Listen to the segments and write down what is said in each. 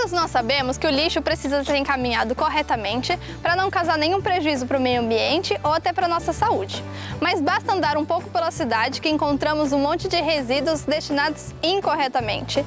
Todos nós sabemos que o lixo precisa ser encaminhado corretamente para não causar nenhum prejuízo para o meio ambiente ou até para a nossa saúde. Mas basta andar um pouco pela cidade que encontramos um monte de resíduos destinados incorretamente.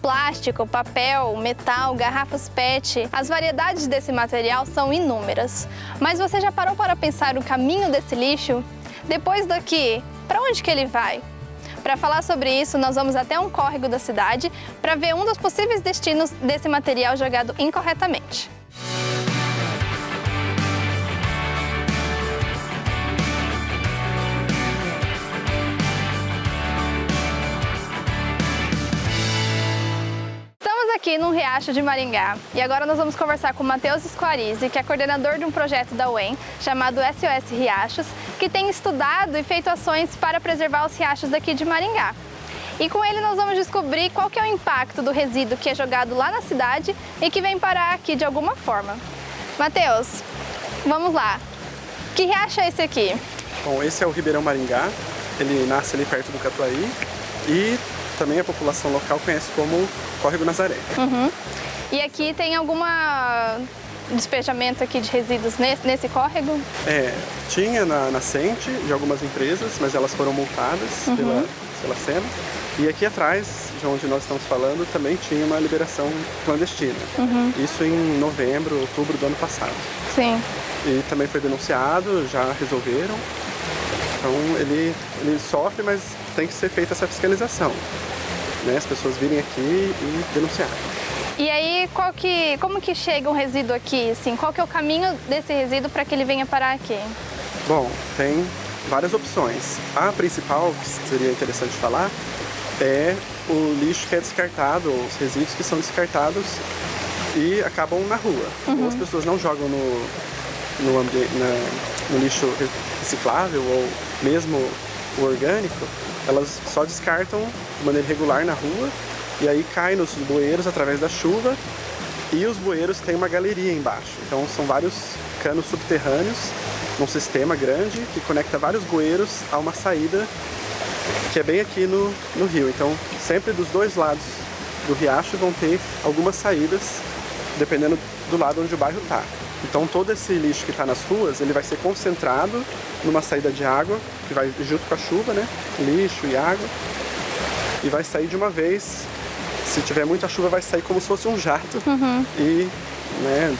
Plástico, papel, metal, garrafas PET, as variedades desse material são inúmeras. Mas você já parou para pensar o caminho desse lixo? Depois daqui, para onde que ele vai? Para falar sobre isso, nós vamos até um córrego da cidade para ver um dos possíveis destinos desse material jogado incorretamente. Estamos aqui no Riacho de Maringá e agora nós vamos conversar com o Matheus Squarizi, que é coordenador de um projeto da UEM chamado SOS Riachos, que tem estudado e feito ações para preservar os riachos daqui de Maringá. E com ele nós vamos descobrir qual que é o impacto do resíduo que é jogado lá na cidade e que vem parar aqui de alguma forma. Matheus, vamos lá. Que riacho é esse aqui? Bom, esse é o Ribeirão Maringá, ele nasce ali perto do Catuaí e também a população local conhece como Córrego Nazaré. E aqui tem alguma despejamento aqui de resíduos nesse córrego? Tinha na nascente de algumas empresas, mas elas foram multadas pela SEMA. E aqui atrás, de onde nós estamos falando, também tinha uma liberação clandestina. Isso em novembro, outubro do ano passado. Sim. E também foi denunciado, já resolveram. Então ele sofre, mas tem que ser feita essa fiscalização, né? As pessoas virem aqui e denunciarem. E aí, como que chega um resíduo aqui? Assim, qual que é o caminho desse resíduo para que ele venha parar aqui? Bom, tem várias opções. A principal, que seria interessante falar, é o lixo que é descartado, os resíduos que são descartados e acabam na rua. Ou as pessoas não jogam no lixo reciclável ou mesmo o orgânico, elas só descartam de maneira regular na rua e aí cai nos bueiros através da chuva e os bueiros têm uma galeria embaixo. Então são vários canos subterrâneos num sistema grande que conecta vários bueiros a uma saída que é bem aqui no rio. Então sempre dos dois lados do riacho vão ter algumas saídas dependendo do lado onde o bairro está. Então todo esse lixo que está nas ruas, ele vai ser concentrado numa saída de água, que vai junto com a chuva, né? Lixo e água. E vai sair de uma vez, se tiver muita chuva vai sair como se fosse um jato. E né,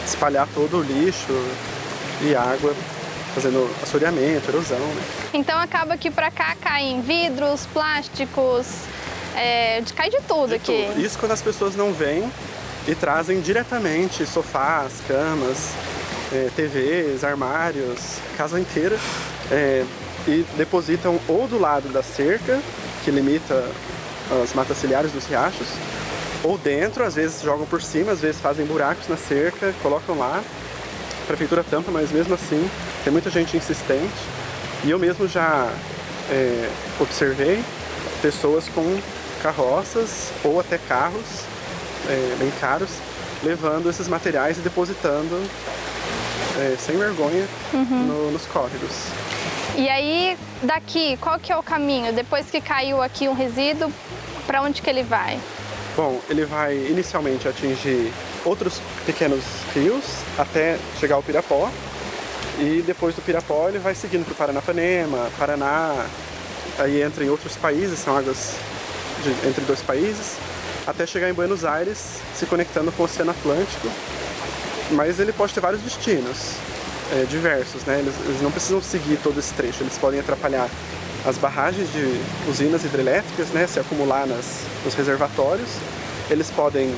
espalhar todo o lixo e água, fazendo assoreamento, erosão, né? Então acaba que para cá caem vidros, plásticos, cai de tudo aqui. Tudo. Isso quando as pessoas não vêm e trazem diretamente sofás, camas, TVs, armários, casa inteira, e depositam ou do lado da cerca, que limita as matas ciliares dos riachos, ou dentro, às vezes jogam por cima, às vezes fazem buracos na cerca, colocam lá, a prefeitura tampa, mas mesmo assim tem muita gente insistente. E eu mesmo já observei pessoas com carroças ou até carros bem caros, levando esses materiais e depositando sem vergonha nos córregos. E aí, daqui, qual que é o caminho? Depois que caiu aqui um resíduo, para onde que ele vai? Bom, ele vai inicialmente atingir outros pequenos rios até chegar ao Pirapó. E depois do Pirapó ele vai seguindo para o Paranapanema, Paraná, aí entra em outros países, são águas entre dois países, até chegar em Buenos Aires, se conectando com o Oceano Atlântico. Mas ele pode ter vários destinos, diversos, né? Eles não precisam seguir todo esse trecho, eles podem atrapalhar as barragens de usinas hidrelétricas, né? Se acumular nos reservatórios. Eles podem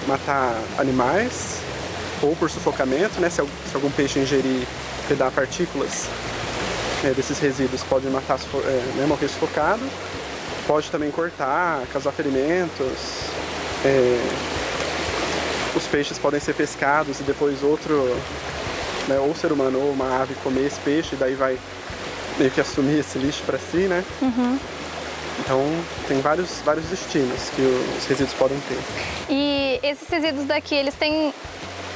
matar animais, ou por sufocamento, né? Se algum peixe ingerir, pedar partículas desses resíduos, pode matar, morrer sufocado. Pode também cortar, causar ferimentos. Os peixes podem ser pescados e depois outro, né, ou ser humano ou uma ave comer esse peixe, e daí vai meio que assumir esse lixo para si, né? Então tem vários destinos que os resíduos podem ter. E esses resíduos daqui, eles têm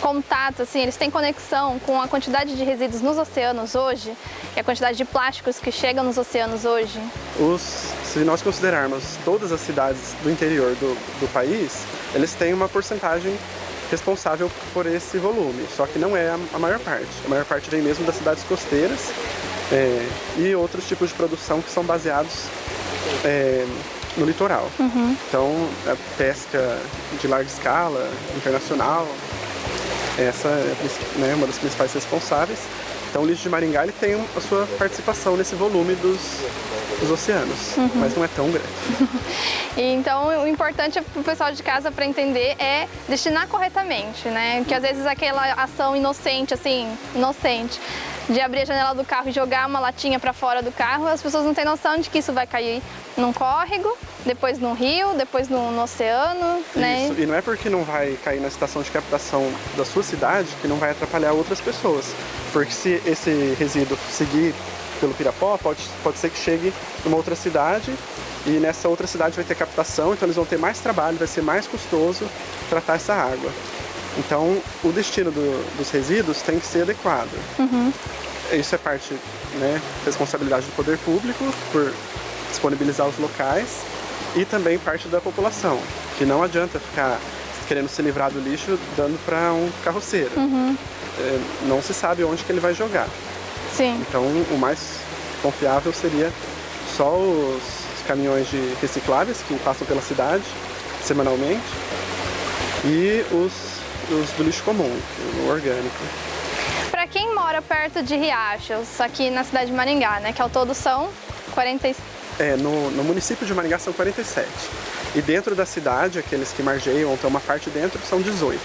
contato, assim, eles têm conexão com a quantidade de resíduos nos oceanos hoje e a quantidade de plásticos que chegam nos oceanos hoje? Se nós considerarmos todas as cidades do interior do país, eles têm uma porcentagem responsável por esse volume, só que não é a maior parte. A maior parte vem mesmo das cidades costeiras e outros tipos de produção que são baseados no litoral. Então, a pesca de larga escala, internacional, essa é uma das principais responsáveis. Então, o lixo de Maringá ele tem a sua participação nesse volume dos oceanos, mas não é tão grande. Então, o importante para o pessoal de casa para entender é destinar corretamente, né? Porque às vezes aquela ação inocente, de abrir a janela do carro e jogar uma latinha para fora do carro, as pessoas não têm noção de que isso vai cair num córrego, depois num rio, depois no oceano, né? Isso, e não é porque não vai cair na estação de captação da sua cidade que não vai atrapalhar outras pessoas. Porque se esse resíduo seguir pelo Pirapó, pode ser que chegue numa outra cidade e nessa outra cidade vai ter captação, então eles vão ter mais trabalho, vai ser mais custoso tratar essa água. Então, o destino dos resíduos tem que ser adequado. Isso é parte, responsabilidade do poder público por disponibilizar os locais e também parte da população, que não adianta ficar querendo se livrar do lixo dando para um carroceiro. Não se sabe onde que ele vai jogar. Sim. Então, o mais confiável seria só os caminhões de recicláveis que passam pela cidade semanalmente e os do lixo comum, o orgânico. Para quem mora perto de riachos, aqui na cidade de Maringá, né, que ao todo são 40... No município de Maringá são 47. E dentro da cidade, aqueles que margeiam, então uma parte dentro, são 18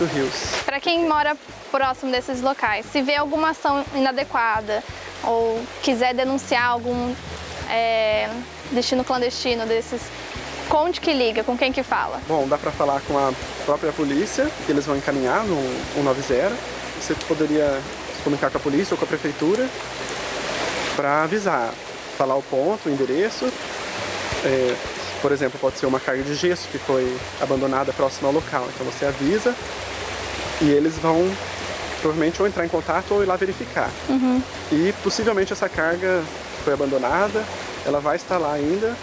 rios. Para quem mora próximo desses locais, se vê alguma ação inadequada ou quiser denunciar algum destino clandestino desses, onde que liga, com quem que fala? Bom, dá para falar com a própria polícia, que eles vão encaminhar no 190. Você poderia se comunicar com a polícia ou com a prefeitura para avisar, falar o ponto, o endereço. Por exemplo, pode ser uma carga de gesso que foi abandonada próxima ao local. Então você avisa e eles vão provavelmente ou entrar em contato ou ir lá verificar. E possivelmente essa carga foi abandonada, ela vai estar lá ainda,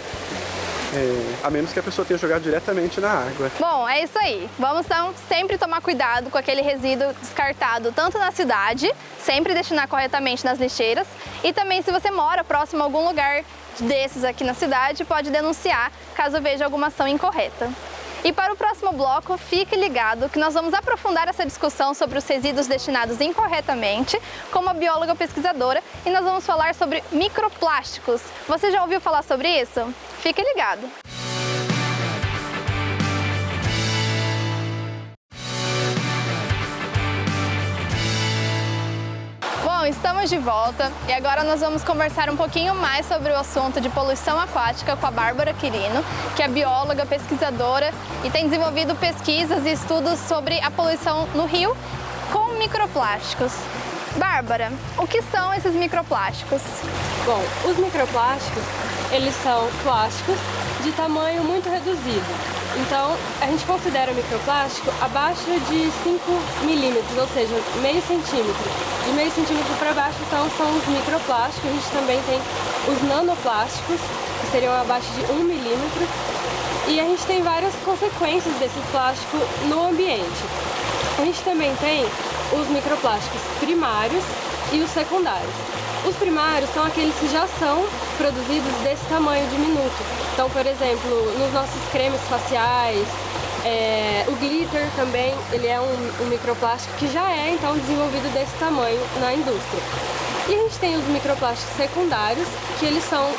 a menos que a pessoa tenha jogado diretamente na água. Bom, é isso aí. Vamos então sempre tomar cuidado com aquele resíduo descartado, tanto na cidade, sempre destinar corretamente nas lixeiras, e também se você mora próximo a algum lugar desses aqui na cidade, pode denunciar caso veja alguma ação incorreta. E para o próximo bloco, fique ligado que nós vamos aprofundar essa discussão sobre os resíduos destinados incorretamente com uma bióloga pesquisadora e nós vamos falar sobre microplásticos. Você já ouviu falar sobre isso? Fique ligado! Bom, estamos de volta e agora nós vamos conversar um pouquinho mais sobre o assunto de poluição aquática com a Bárbara Quirino, que é bióloga, pesquisadora e tem desenvolvido pesquisas e estudos sobre a poluição no rio com microplásticos. Bárbara, o que são esses microplásticos? Bom, os microplásticos, eles são plásticos de tamanho muito reduzido. Então, a gente considera o microplástico abaixo de 5 milímetros, ou seja, meio centímetro. De meio centímetro para baixo, então, são os microplásticos. A gente também tem os nanoplásticos, que seriam abaixo de 1 milímetro. E a gente tem várias consequências desse plástico no ambiente. A gente também tem os microplásticos primários e os secundários. Os primários são aqueles que já são produzidos desse tamanho diminuto. Então, por exemplo, nos nossos cremes faciais, o glitter também, ele é um microplástico que já é, então, desenvolvido desse tamanho na indústria. E a gente tem os microplásticos secundários, que eles são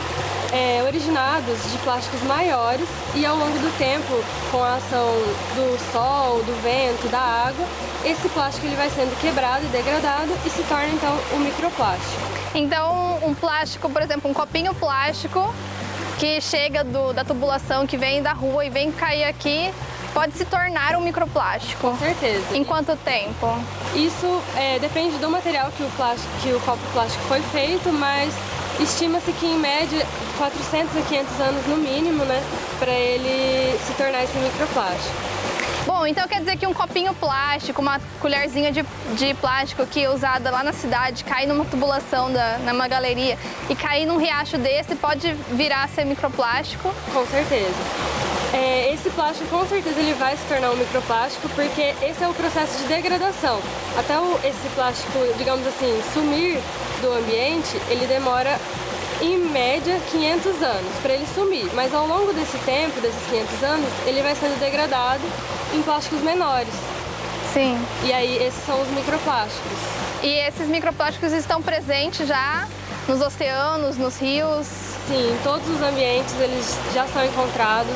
originados de plásticos maiores e ao longo do tempo, com a ação do sol, do vento, da água, esse plástico ele vai sendo quebrado e degradado e se torna então o microplástico. Então, um plástico, por exemplo, um copinho plástico que chega da tubulação, que vem da rua e vem cair aqui, pode se tornar um microplástico? Com certeza. Em quanto tempo? Isso depende do material que o copo plástico foi feito, mas estima-se que em média 400 a 500 anos no mínimo, né, para ele se tornar esse microplástico. Bom, então quer dizer que um copinho plástico, uma colherzinha de plástico que é usada lá na cidade, cair numa tubulação numa galeria e cair num riacho desse pode virar a ser microplástico? Com certeza. Esse plástico, com certeza, ele vai se tornar um microplástico, porque esse é o processo de degradação. Até esse plástico, digamos assim, sumir do ambiente, ele demora, em média, 500 anos para ele sumir. Mas ao longo desse tempo, desses 500 anos, ele vai sendo degradado em plásticos menores. Sim. E aí, esses são os microplásticos. E esses microplásticos estão presentes já nos oceanos, nos rios? Sim, em todos os ambientes eles já são encontrados.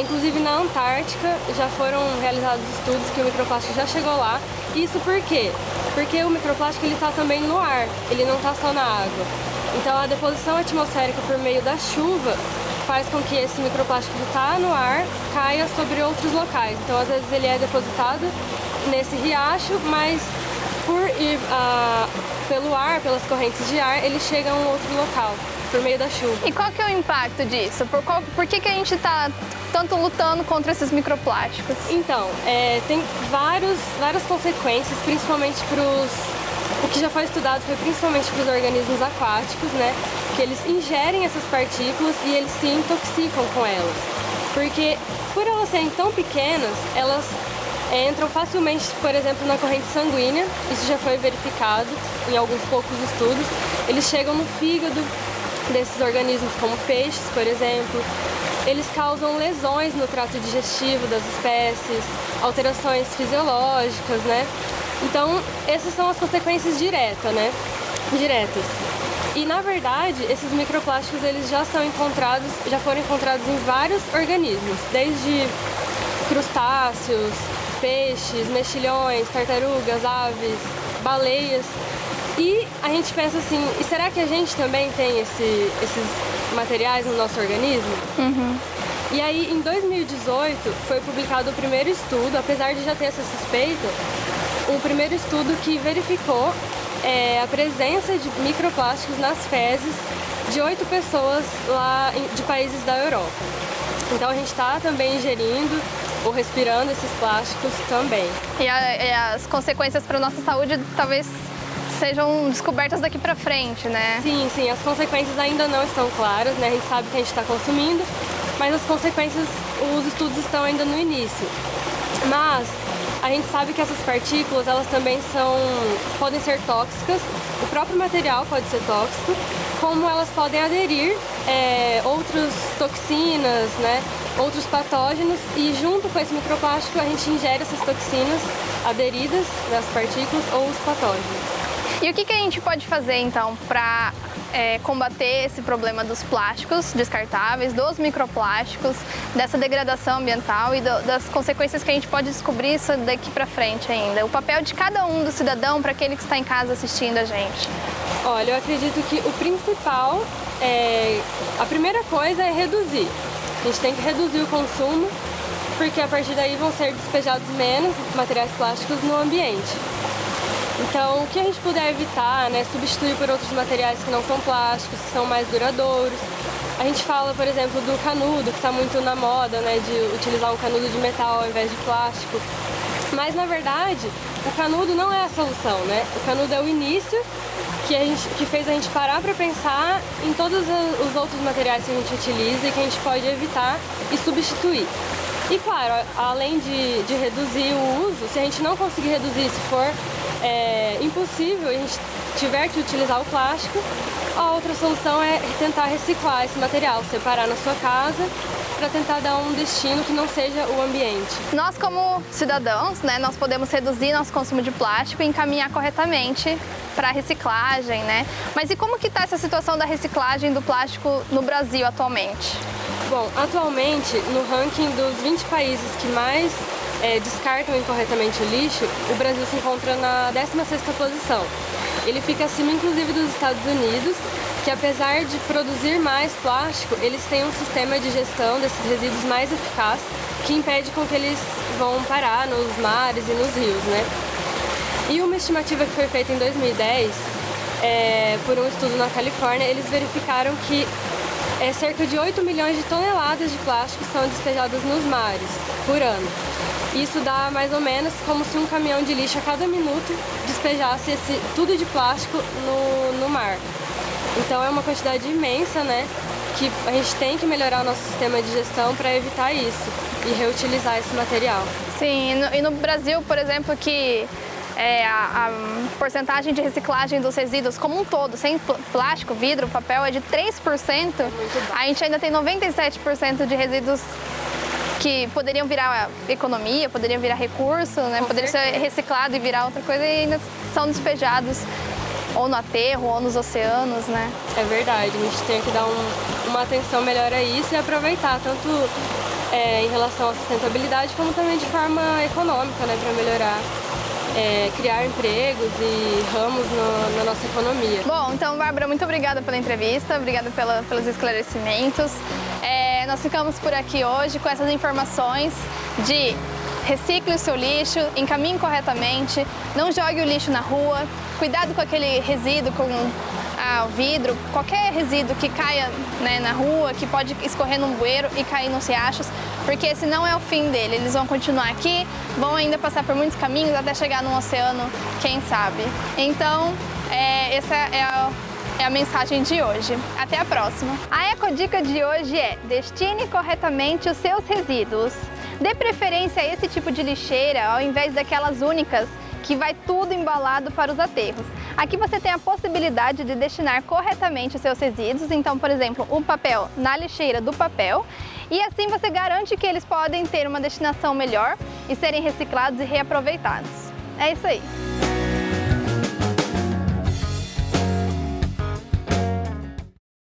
Inclusive na Antártica já foram realizados estudos que o microplástico já chegou lá. Isso por quê? Porque o microplástico está também no ar, ele não está só na água. Então a deposição atmosférica por meio da chuva faz com que esse microplástico que está no ar caia sobre outros locais. Então às vezes ele é depositado nesse riacho, mas por ir pelo ar, pelas correntes de ar, ele chega a um outro local, por meio da chuva. E qual que é o impacto disso? Por que a gente está tanto lutando contra esses microplásticos? Então, tem várias consequências, principalmente o que já foi estudado foi principalmente para os organismos aquáticos, né? Que eles ingerem essas partículas e eles se intoxicam com elas. Porque por elas serem tão pequenas, elas entram facilmente, por exemplo, na corrente sanguínea. Isso já foi verificado em alguns poucos estudos. Eles chegam no fígado desses organismos, como peixes, por exemplo. Eles causam lesões no trato digestivo das espécies, alterações fisiológicas, né? Então, essas são as consequências diretas, né? Diretas. E, na verdade, esses microplásticos eles já foram encontrados em vários organismos, desde crustáceos, peixes, mexilhões, tartarugas, aves, baleias. E a gente pensa assim, e será que a gente também tem esses materiais no nosso organismo? Uhum. E aí, em 2018, foi publicado o primeiro estudo, apesar de já ter essa suspeita, o primeiro estudo que verificou a presença de microplásticos nas fezes de 8 pessoas lá de países da Europa. Então a gente está também ingerindo ou respirando esses plásticos também. E as consequências para a nossa saúde talvez sejam descobertas daqui para frente, né? Sim, sim, as consequências ainda não estão claras, né? A gente sabe que a gente está consumindo, mas as consequências, os estudos estão ainda no início. Mas a gente sabe que essas partículas, elas também podem ser tóxicas, o próprio material pode ser tóxico, como elas podem aderir outras toxinas, né, outros patógenos, e junto com esse microplástico a gente ingere essas toxinas aderidas das partículas ou os patógenos. E o que a gente pode fazer então para combater esse problema dos plásticos descartáveis, dos microplásticos, dessa degradação ambiental e das consequências que a gente pode descobrir isso daqui para frente ainda? O papel de cada um do cidadão para aquele que está em casa assistindo a gente. Olha, eu acredito que o principal a primeira coisa é reduzir. A gente tem que reduzir o consumo, porque a partir daí vão ser despejados menos materiais plásticos no ambiente. Então, o que a gente puder evitar, né, substituir por outros materiais que não são plásticos, que são mais duradouros. A gente fala, por exemplo, do canudo, que está muito na moda, né, de utilizar um canudo de metal ao invés de plástico. Mas, na verdade, o canudo não é a solução, né? O canudo é o início que fez a gente parar para pensar em todos os outros materiais que a gente utiliza e que a gente pode evitar e substituir. E, claro, além de reduzir o uso, se a gente não conseguir reduzir, se for impossível e a gente tiver que utilizar o plástico, a outra solução é tentar reciclar esse material, separar na sua casa para tentar dar um destino que não seja o ambiente. Nós como cidadãos, né, nós podemos reduzir nosso consumo de plástico e encaminhar corretamente para a reciclagem, né? Mas e como que está essa situação da reciclagem do plástico no Brasil atualmente? Bom, atualmente, no ranking dos 20 países que mais descartam incorretamente o lixo, o Brasil se encontra na 16ª posição. Ele fica acima, inclusive, dos Estados Unidos, que apesar de produzir mais plástico, eles têm um sistema de gestão desses resíduos mais eficaz, que impede com que eles vão parar nos mares e nos rios, né? E uma estimativa que foi feita em 2010, por um estudo na Califórnia, eles verificaram que cerca de 8 milhões de toneladas de plástico são despejadas nos mares por ano. Isso dá mais ou menos como se um caminhão de lixo a cada minuto despejasse tudo de plástico no mar. Então é uma quantidade imensa, né? Que a gente tem que melhorar o nosso sistema de gestão para evitar isso e reutilizar esse material. Sim, e no Brasil, por exemplo, que a porcentagem de reciclagem dos resíduos como um todo, sem plástico, vidro, papel, é de 3%, a gente ainda tem 97% de resíduos que poderiam virar economia, poderiam virar recurso, né? Poderia ser reciclado e virar outra coisa e ainda são despejados ou no aterro ou nos oceanos, né? É verdade, a gente tem que dar uma atenção melhor a isso e aproveitar tanto em relação à sustentabilidade como também de forma econômica, né? Para melhorar, criar empregos e ramos na nossa economia. Bom, então, Bárbara, muito obrigada pela entrevista, obrigada pelos esclarecimentos. Nós ficamos por aqui hoje com essas informações de recicle o seu lixo, encaminhe corretamente, não jogue o lixo na rua, cuidado com aquele resíduo, com o vidro, qualquer resíduo que caia, né, na rua, que pode escorrer num bueiro e cair nos riachos, porque esse não é o fim dele. Eles vão continuar aqui, vão ainda passar por muitos caminhos até chegar no oceano, quem sabe. Então, essa é a mensagem de hoje. Até a próxima! A ecodica de hoje é: destine corretamente os seus resíduos. Dê preferência a esse tipo de lixeira ao invés daquelas únicas que vai tudo embalado para os aterros. Aqui você tem a possibilidade de destinar corretamente os seus resíduos, então, por exemplo, o papel na lixeira do papel, e assim você garante que eles podem ter uma destinação melhor e serem reciclados e reaproveitados. É isso aí!